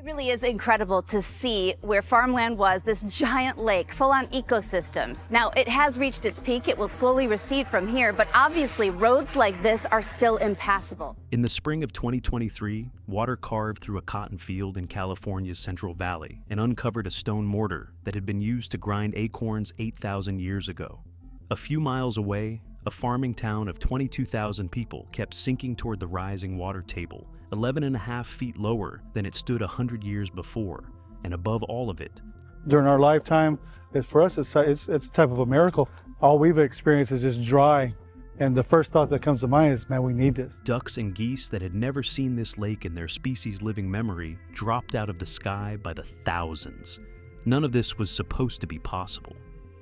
It really is incredible to see where farmland was, this giant lake, full-on ecosystems. Now, it has reached its peak. It will slowly recede from here, but obviously roads like this are still impassable. In the spring of 2023, water carved through a cotton field in California's Central Valley and uncovered a stone mortar that had been used to grind acorns 8,000 years ago. A few miles away, a farming town of 22,000 people kept sinking toward the rising water table, 11.5 feet lower than it stood 100 years before, and above all of it. During our lifetime, for us, it's a type of a miracle. All we've experienced is just dry, and the first thought that comes to mind is, man, we need this. Ducks and geese that had never seen this lake in their species' living memory dropped out of the sky by the thousands. None of this was supposed to be possible.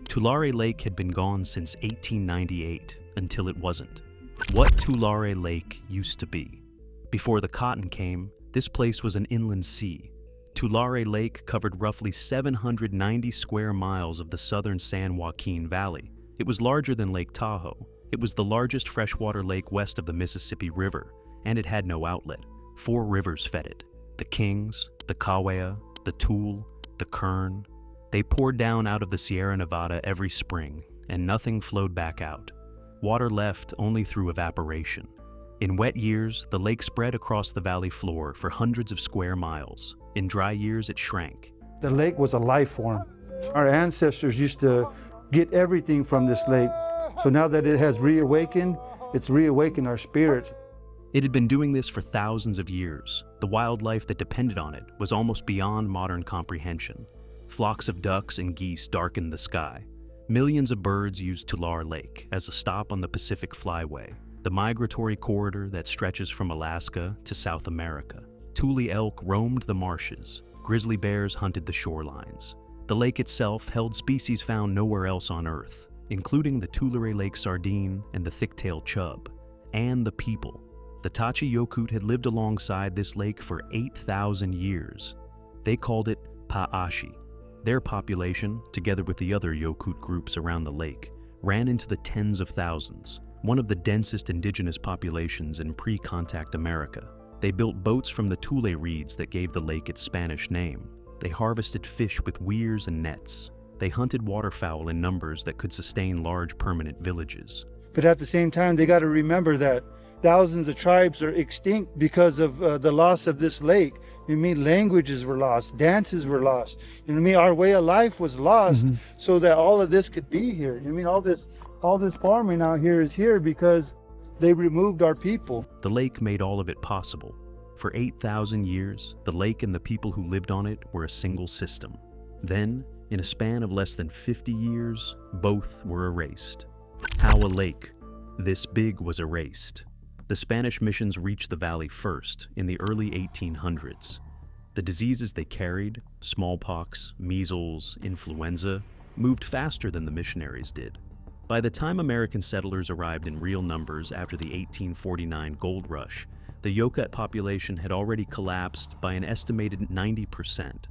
Tulare Lake had been gone since 1898, until it wasn't. What Tulare Lake used to be. Before the cotton came, this place was an inland sea. Tulare Lake covered roughly 790 square miles of the southern San Joaquin Valley. It was larger than Lake Tahoe. It was the largest freshwater lake west of the Mississippi River, and it had no outlet. 4 rivers fed it: the Kings, the Kaweah, the Tule, the Kern. They poured down out of the Sierra Nevada every spring, and nothing flowed back out. Water left only through evaporation. In wet years, the lake spread across the valley floor for hundreds of square miles. In dry years, it shrank. The lake was a life form. Our ancestors used to get everything from this lake. So now that it has reawakened, it's reawakened our spirit. It had been doing this for thousands of years. The wildlife that depended on it was almost beyond modern comprehension. Flocks of ducks and geese darkened the sky. Millions of birds used Tulare Lake as a stop on the Pacific Flyway, the migratory corridor that stretches from Alaska to South America. Tule elk roamed the marshes. Grizzly bears hunted the shorelines. The lake itself held species found nowhere else on Earth, including the Tulare Lake sardine and the thick-tailed chub, and the people. The Tachi Yokut had lived alongside this lake for 8,000 years. They called it Pa'ashi. Their population, together with the other Yokut groups around the lake, ran into the tens of thousands, one of the densest indigenous populations in pre-contact America. They built boats from the Tule reeds that gave the lake its Spanish name. They harvested fish with weirs and nets. They hunted waterfowl in numbers that could sustain large permanent villages. But at the same time, they got to remember that thousands of tribes are extinct because of the loss of this lake. You know what I mean? Languages were lost, dances were lost. You know what I mean? Our way of life was lost so that all of this could be here. You know what I mean? All this farming out here is here because they removed our people. The lake made all of it possible. For 8,000 years, the lake and the people who lived on it were a single system. Then, in a span of less than 50 years, both were erased. How a lake this big was erased. The Spanish missions reached the valley first, in the early 1800s. The diseases they carried, smallpox, measles, influenza, moved faster than the missionaries did. By the time American settlers arrived in real numbers after the 1849 gold rush, the Yokut population had already collapsed by an estimated 90%.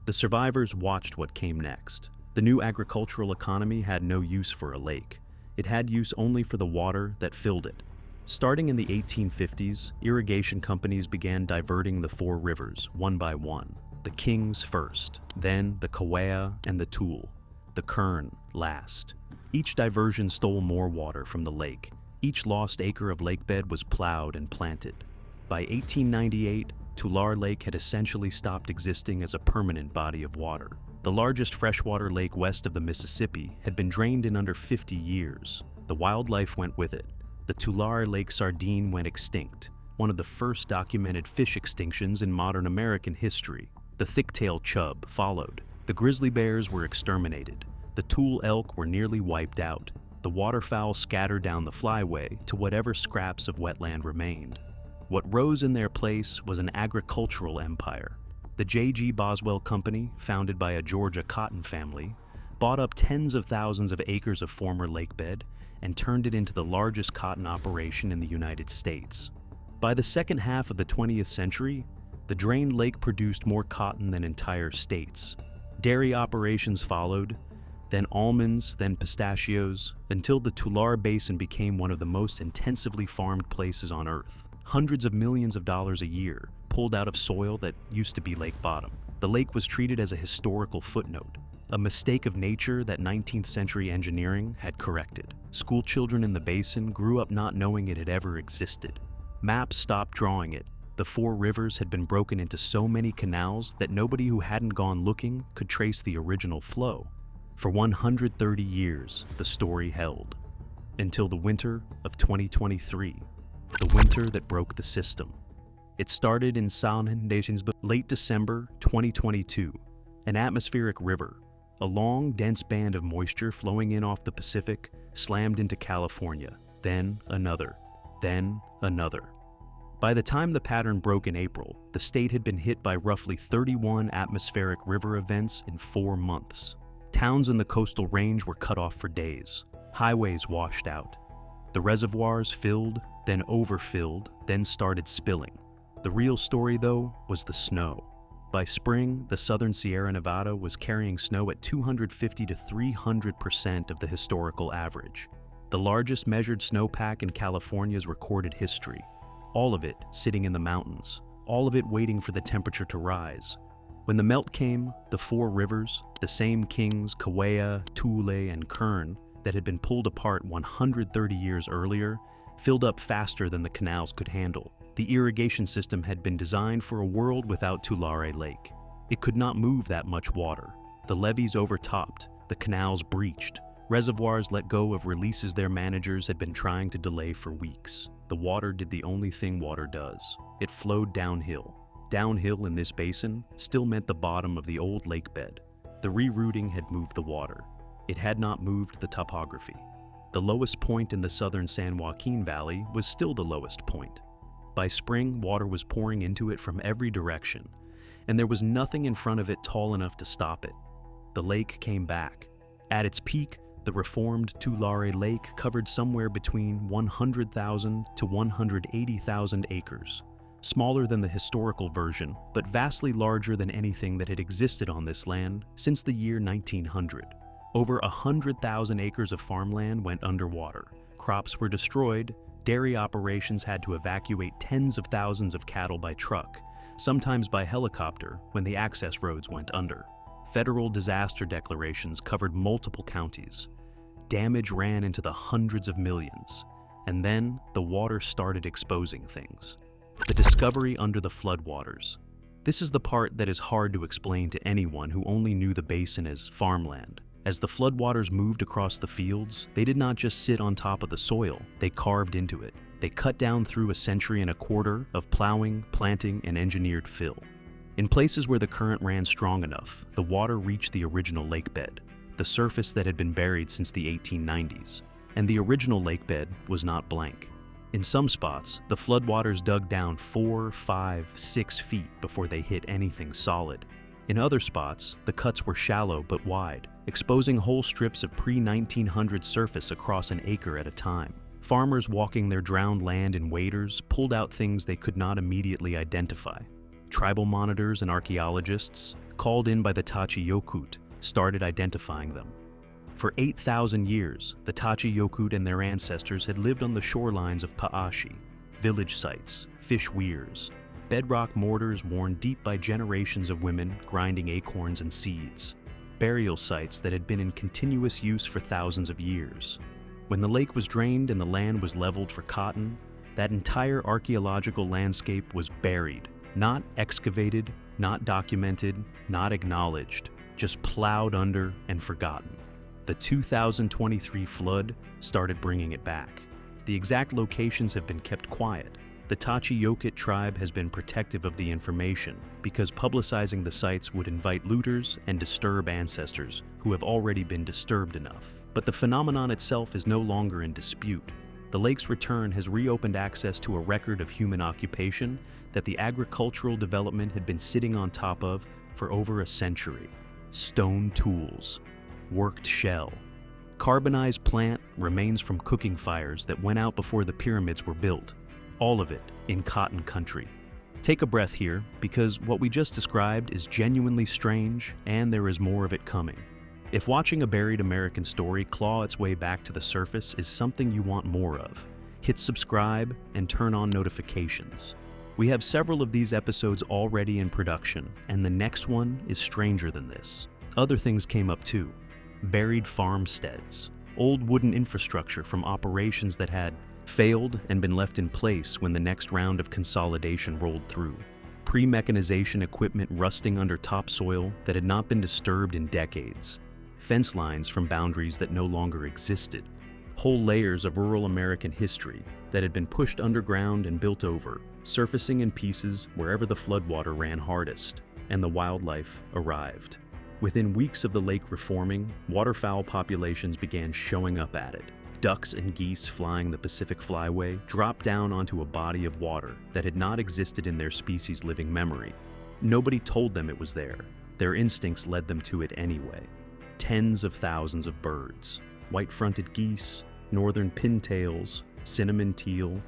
The survivors watched what came next. The new agricultural economy had no use for a lake. It had use only for the water that filled it. Starting in the 1850s, irrigation companies began diverting the 4 rivers, one by one. The Kings first, then the Kaweah and the Tule, the Kern last. Each diversion stole more water from the lake. Each lost acre of lakebed was plowed and planted. By 1898, Tulare Lake had essentially stopped existing as a permanent body of water. The largest freshwater lake west of the Mississippi had been drained in under 50 years. The wildlife went with it. The Tulare Lake sardine went extinct, one of the first documented fish extinctions in modern American history. The thick-tailed chub followed. The grizzly bears were exterminated. The Tule elk were nearly wiped out. The waterfowl scattered down the flyway to whatever scraps of wetland remained. What rose in their place was an agricultural empire. The J.G. Boswell Company, founded by a Georgia cotton family, bought up tens of thousands of acres of former lakebed and turned it into the largest cotton operation in the United States. By the second half of the 20th century, the drained lake produced more cotton than entire states. Dairy operations followed, then almonds, then pistachios, until the Tulare Basin became one of the most intensively farmed places on Earth. Hundreds of millions of dollars a year, pulled out of soil that used to be lake bottom. The lake was treated as a historical footnote, a mistake of nature that 19th century engineering had corrected. School children in the basin grew up not knowing it had ever existed. Maps stopped drawing it. The four rivers had been broken into so many canals that nobody who hadn't gone looking could trace the original flow. For 130 years, the story held. Until the winter of 2023, the winter that broke the system. It started in late December 2022, an atmospheric river, a long, dense band of moisture flowing in off the Pacific, slammed into California, then another, then another. By the time the pattern broke in April, the state had been hit by roughly 31 atmospheric river events in 4 months. Towns in the coastal range were cut off for days. Highways washed out. The reservoirs filled, then overfilled, then started spilling. The real story, though, was the snow. By spring, the southern Sierra Nevada was carrying snow at 250 to 300% of the historical average. The largest measured snowpack in California's recorded history. All of it sitting in the mountains, all of it waiting for the temperature to rise. When the melt came, the four rivers, the same kings, Kaweah, Tulare, and Kern, that had been pulled apart 130 years earlier, filled up faster than the canals could handle. The irrigation system had been designed for a world without Tulare Lake. It could not move that much water. The levees overtopped, the canals breached, reservoirs let go of releases their managers had been trying to delay for weeks. The water did the only thing water does. It flowed downhill. Downhill in this basin still meant the bottom of the old lake bed. The rerouting had moved the water. It had not moved the topography. The lowest point in the southern San Joaquin Valley was still the lowest point. By spring, water was pouring into it from every direction, and there was nothing in front of it tall enough to stop it. The lake came back. At its peak, the reformed Tulare Lake covered somewhere between 100,000 to 180,000 acres, smaller than the historical version, but vastly larger than anything that had existed on this land since the year 1900. Over 100,000 acres of farmland went underwater. Crops were destroyed. Dairy operations had to evacuate tens of thousands of cattle by truck, sometimes by helicopter when the access roads went under. Federal disaster declarations covered multiple counties. Damage ran into the hundreds of millions, and then the water started exposing things. The discovery under the floodwaters. This is the part that is hard to explain to anyone who only knew the basin as farmland. As the floodwaters moved across the fields, they did not just sit on top of the soil, they carved into it. They cut down through a century and a quarter of plowing, planting, and engineered fill. In places where the current ran strong enough, the water reached the original lake bed, the surface that had been buried since the 1890s. And the original lake bed was not blank. In some spots, the floodwaters dug down 4, 5, 6 feet before they hit anything solid. In other spots, the cuts were shallow but wide, exposing whole strips of pre-1900 surface across an acre at a time. Farmers walking their drowned land in waders pulled out things they could not immediately identify. Tribal monitors and archaeologists, called in by the Tachiyokut, started identifying them. For 8,000 years, the Tachiyokut and their ancestors had lived on the shorelines of Pa'ashi, village sites, fish weirs, bedrock mortars worn deep by generations of women grinding acorns and seeds, burial sites that had been in continuous use for thousands of years. When the lake was drained and the land was leveled for cotton, that entire archaeological landscape was buried, not excavated, not documented, not acknowledged, just plowed under and forgotten. The 2023 flood started bringing it back. The exact locations have been kept quiet. The Tachiyokut tribe has been protective of the information because publicizing the sites would invite looters and disturb ancestors who have already been disturbed enough. But the phenomenon itself is no longer in dispute. The lake's return has reopened access to a record of human occupation that the agricultural development had been sitting on top of for over a century. Stone tools, worked shell, carbonized plant remains from cooking fires that went out before the pyramids were built. All of it in cotton country. Take a breath here, because what we just described is genuinely strange, and there is more of it coming. If watching a buried American story claw its way back to the surface is something you want more of, hit subscribe and turn on notifications. We have several of these episodes already in production, and the next one is stranger than this. Other things came up too. Buried farmsteads, old wooden infrastructure from operations that had failed and been left in place when the next round of consolidation rolled through. Pre-mechanization equipment rusting under topsoil that had not been disturbed in decades. Fence lines from boundaries that no longer existed. Whole layers of rural American history that had been pushed underground and built over, surfacing in pieces wherever the floodwater ran hardest, and the wildlife arrived. Within weeks of the lake reforming, waterfowl populations began showing up at it. Ducks and geese flying the Pacific Flyway dropped down onto a body of water that had not existed in their species' living memory. Nobody told them it was there. Their instincts led them to it anyway. Tens of thousands of birds, white-fronted geese, northern pintails, cinnamon teal,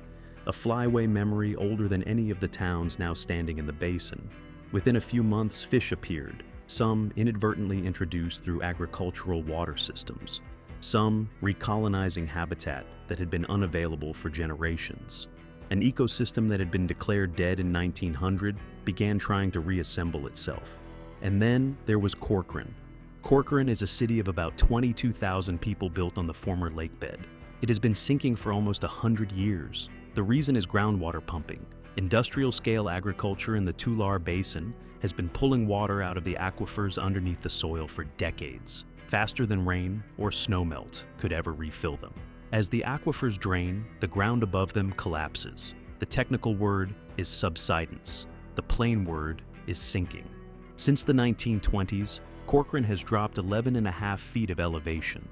a flyway memory older than any of the towns now standing in the basin. Within a few months, fish appeared, some inadvertently introduced through agricultural water systems, some recolonizing habitat that had been unavailable for generations. An ecosystem that had been declared dead in 1900 began trying to reassemble itself. And then there was Corcoran. Corcoran is a city of about 22,000 people built on the former lake bed. It has been sinking for almost 100 years. The reason is groundwater pumping. Industrial-scale agriculture in the Tulare Basin has been pulling water out of the aquifers underneath the soil for decades, faster than rain or snowmelt could ever refill them. As the aquifers drain, the ground above them collapses. The technical word is subsidence. The plain word is sinking. Since the 1920s, Corcoran has dropped 11.5 feet of elevation,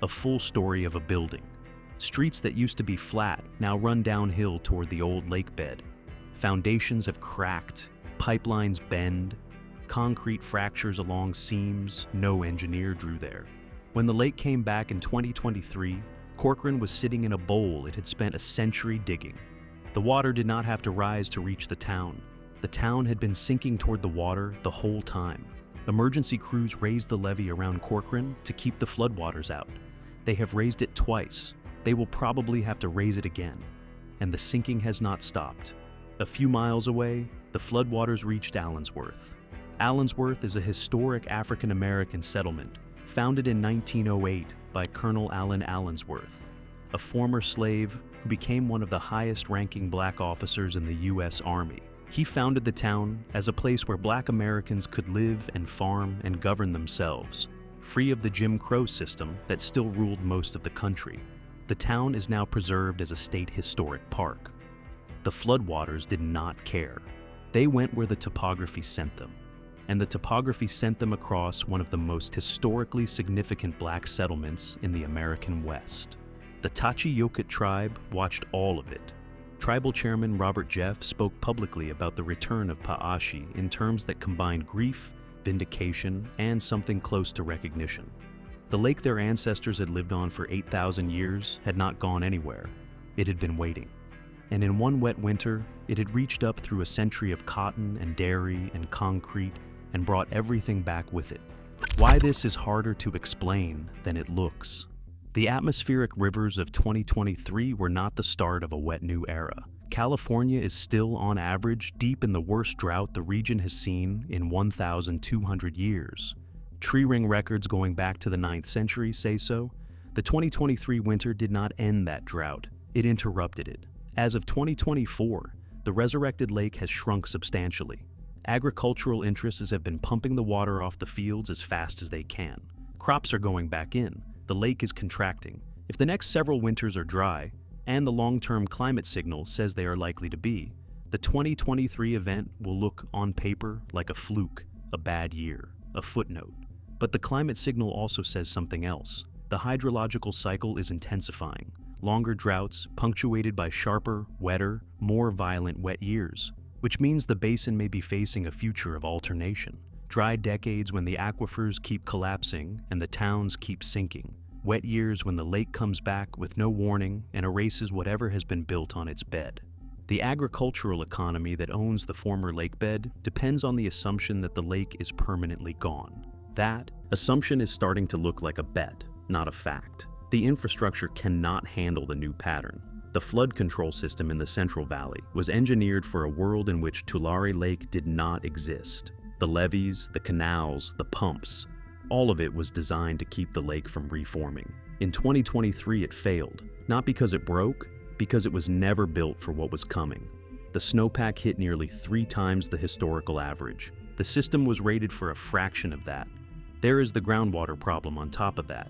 a full story of a building. Streets that used to be flat now run downhill toward the old lake bed. Foundations have cracked, pipelines bend, concrete fractures along seams no engineer drew there. When the lake came back in 2023, Corcoran was sitting in a bowl it had spent a century digging. The water did not have to rise to reach the town. The town had been sinking toward the water the whole time. Emergency crews raised the levee around Corcoran to keep the floodwaters out. They have raised it twice. They will probably have to raise it again. And the sinking has not stopped. A few miles away, the floodwaters reached Allensworth. Allensworth is a historic African-American settlement founded in 1908 by Colonel Allen Allensworth, a former slave who became one of the highest-ranking black officers in the U.S. Army. He founded the town as a place where black Americans could live and farm and govern themselves, free of the Jim Crow system that still ruled most of the country. The town is now preserved as a state historic park. The floodwaters did not care. They went where the topography sent them, and the topography sent them across one of the most historically significant black settlements in the American West. The Tachiyokit tribe watched all of it. Tribal Chairman Robert Jeff spoke publicly about the return of Pa'ashi in terms that combined grief, vindication, and something close to recognition. The lake their ancestors had lived on for 8,000 years had not gone anywhere. It had been waiting. And in one wet winter, it had reached up through a century of cotton and dairy and concrete and brought everything back with it. Why this is harder to explain than it looks. The atmospheric rivers of 2023 were not the start of a wet new era. California is still, on average, deep in the worst drought the region has seen in 1,200 years. Tree ring records going back to the 9th century say so. The 2023 winter did not end that drought. It interrupted it. As of 2024, the resurrected lake has shrunk substantially. Agricultural interests have been pumping the water off the fields as fast as they can. Crops are going back in. The lake is contracting. If the next several winters are dry, and the long-term climate signal says they are likely to be, the 2023 event will look on paper like a fluke, a bad year, a footnote. But the climate signal also says something else. The hydrological cycle is intensifying. Longer droughts punctuated by sharper, wetter, more violent wet years, which means the basin may be facing a future of alternation. Dry decades when the aquifers keep collapsing and the towns keep sinking. Wet years when the lake comes back with no warning and erases whatever has been built on its bed. The agricultural economy that owns the former lake bed depends on the assumption that the lake is permanently gone. That assumption is starting to look like a bet, not a fact. The infrastructure cannot handle the new pattern. The flood control system in the Central Valley was engineered for a world in which Tulare Lake did not exist. The levees, the canals, the pumps, all of it was designed to keep the lake from reforming. In 2023, it failed, not because it broke, because it was never built for what was coming. The snowpack hit nearly 3 times the historical average. The system was rated for a fraction of that. There is the groundwater problem on top of that.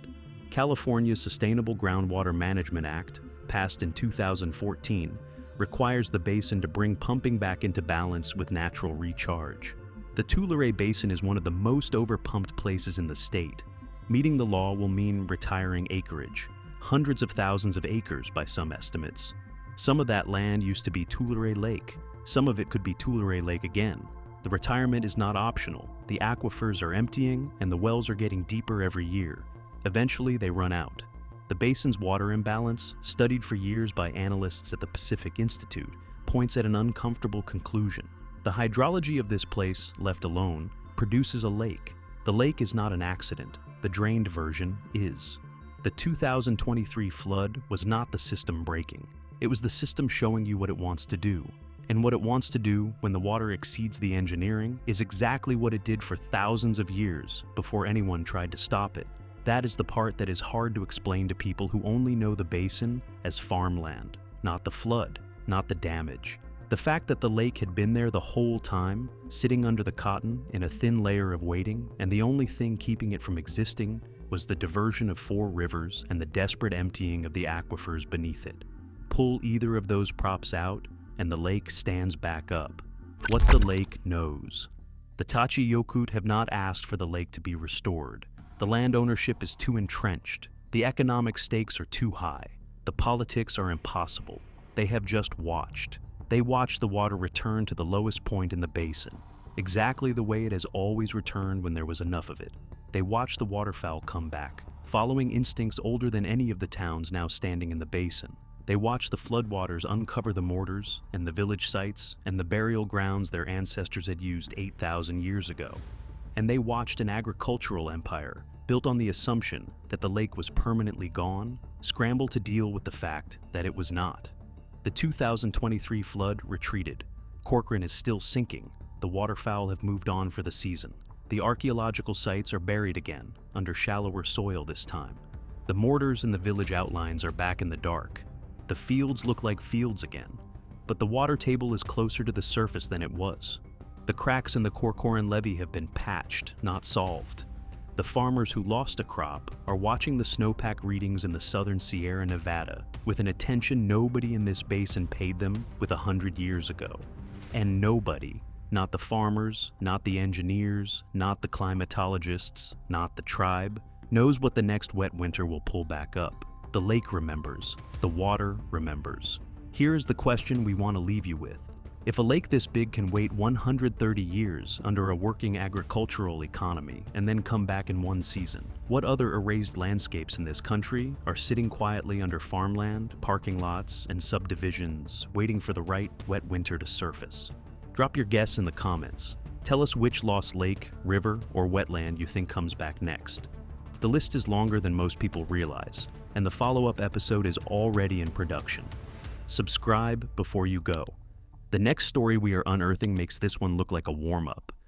California's Sustainable Groundwater Management Act, passed in 2014, requires the basin to bring pumping back into balance with natural recharge. The Tulare Basin is one of the most overpumped places in the state. Meeting the law will mean retiring acreage, hundreds of thousands of acres by some estimates. Some of that land used to be Tulare Lake. Some of it could be Tulare Lake again. The retirement is not optional. The aquifers are emptying and the wells are getting deeper every year. Eventually, they run out. The basin's water imbalance, studied for years by analysts at the Pacific Institute, points at an uncomfortable conclusion. The hydrology of this place, left alone, produces a lake. The lake is not an accident. The drained version is. The 2023 flood was not the system breaking. It was the system showing you what it wants to do. And what it wants to do when the water exceeds the engineering is exactly what it did for thousands of years before anyone tried to stop it. That is the part that is hard to explain to people who only know the basin as farmland, not the flood, not the damage. The fact that the lake had been there the whole time, sitting under the cotton in a thin layer of waiting, and the only thing keeping it from existing was the diversion of 4 rivers and the desperate emptying of the aquifers beneath it. Pull either of those props out, and the lake stands back up. What the lake knows. The Tachi Yokut have not asked for the lake to be restored. The land ownership is too entrenched. The economic stakes are too high. The politics are impossible. They have just watched. They watched the water return to the lowest point in the basin, exactly the way it has always returned when there was enough of it. They watched the waterfowl come back, following instincts older than any of the towns now standing in the basin. They watched the floodwaters uncover the mortars and the village sites and the burial grounds their ancestors had used 8,000 years ago. And they watched an agricultural empire, built on the assumption that the lake was permanently gone, scramble to deal with the fact that it was not. The 2023 flood retreated. Corcoran is still sinking. The waterfowl have moved on for the season. The archaeological sites are buried again, under shallower soil this time. The mortars and the village outlines are back in the dark. The fields look like fields again, but the water table is closer to the surface than it was. The cracks in the Corcoran levee have been patched, not solved. The farmers who lost a crop are watching the snowpack readings in the southern Sierra Nevada with an attention nobody in this basin paid them with 100 years ago. And nobody, not the farmers, not the engineers, not the climatologists, not the tribe, knows what the next wet winter will pull back up. The lake remembers. The water remembers. Here is the question we want to leave you with. If a lake this big can wait 130 years under a working agricultural economy and then come back in one season, what other erased landscapes in this country are sitting quietly under farmland, parking lots, and subdivisions, waiting for the right wet winter to surface? Drop your guess in the comments. Tell us which lost lake, river, or wetland you think comes back next. The list is longer than most people realize, and the follow-up episode is already in production. Subscribe before you go. The next story we are unearthing makes this one look like a warm-up.